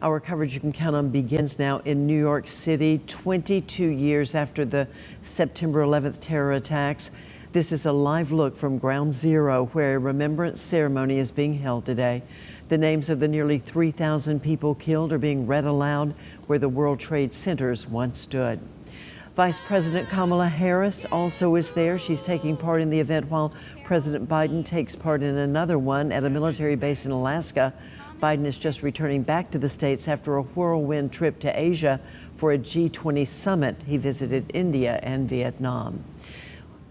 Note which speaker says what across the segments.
Speaker 1: Our coverage you can count on begins now in New York City, 22 years after the September 11th terror attacks. This is a live look from Ground Zero, where a remembrance ceremony is being held today. The names of the nearly 3,000 people killed are being read aloud where the World Trade Centers once stood. Vice President Kamala Harris also is there. She's taking part in the event while President Biden takes part in another one at a military base in Alaska. Biden is just returning back to the States after a whirlwind trip to Asia for a G20 summit. He visited India and Vietnam.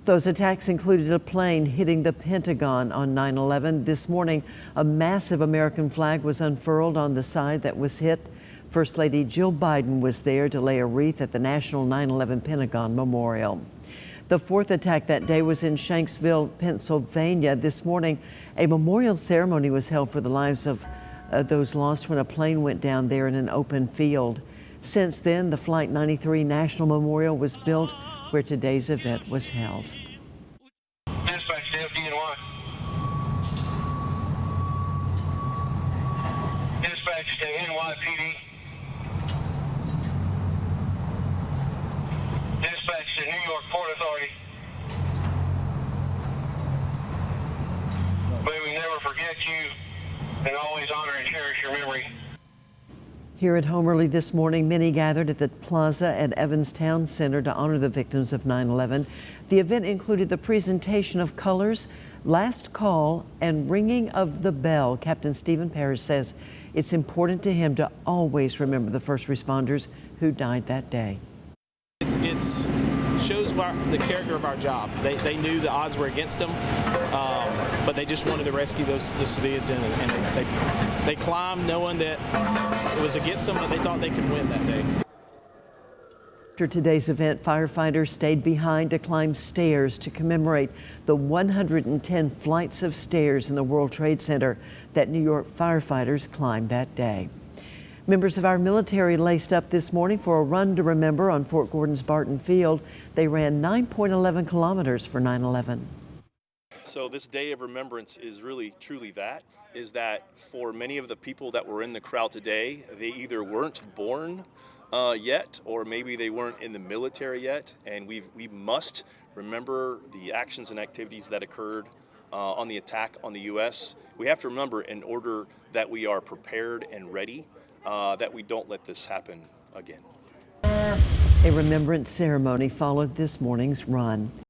Speaker 1: Those attacks included a plane hitting the Pentagon on 9/11. This morning, a massive American flag was unfurled on the side that was hit. First Lady Jill Biden was there to lay a wreath at the National 9/11 Pentagon Memorial. The fourth attack that day was in Shanksville, Pennsylvania. This morning, a memorial ceremony was held for the lives of those lost when a plane went down there in an open field. Since then, the Flight 93 National Memorial was built where today's event was held.
Speaker 2: Dispatch to FDNY. Dispatch to NYPD. Dispatch to New York Port Authority. May we never forget you and always honor and cherish your memory.
Speaker 1: Here at home early this morning, many gathered at the plaza at Evans Town Center to honor the victims of 9/11. The event included the presentation of colors, last call, and ringing of the bell. Captain Stephen Parrish says it's important to him to always remember the first responders who died that day.
Speaker 3: It shows the character of our job. They knew the odds were against them, but they just wanted to rescue those civilians, and they climbed knowing that it was against them, but they thought they could win that day.
Speaker 1: After today's event, firefighters stayed behind to climb stairs to commemorate the 110 flights of stairs in the World Trade Center that New York firefighters climbed that day. Members of our military laced up this morning for a run to remember on Fort Gordon's Barton Field. They ran 9.11 kilometers for 9/11.
Speaker 4: So this day of remembrance is really truly that for many of the people that were in the crowd today, they either weren't born yet, or maybe they weren't in the military yet, and we must remember the actions and activities that occurred on the attack on the U.S. We have to remember in order that we are prepared and ready, that we don't let this happen again.
Speaker 1: A remembrance ceremony followed this morning's run.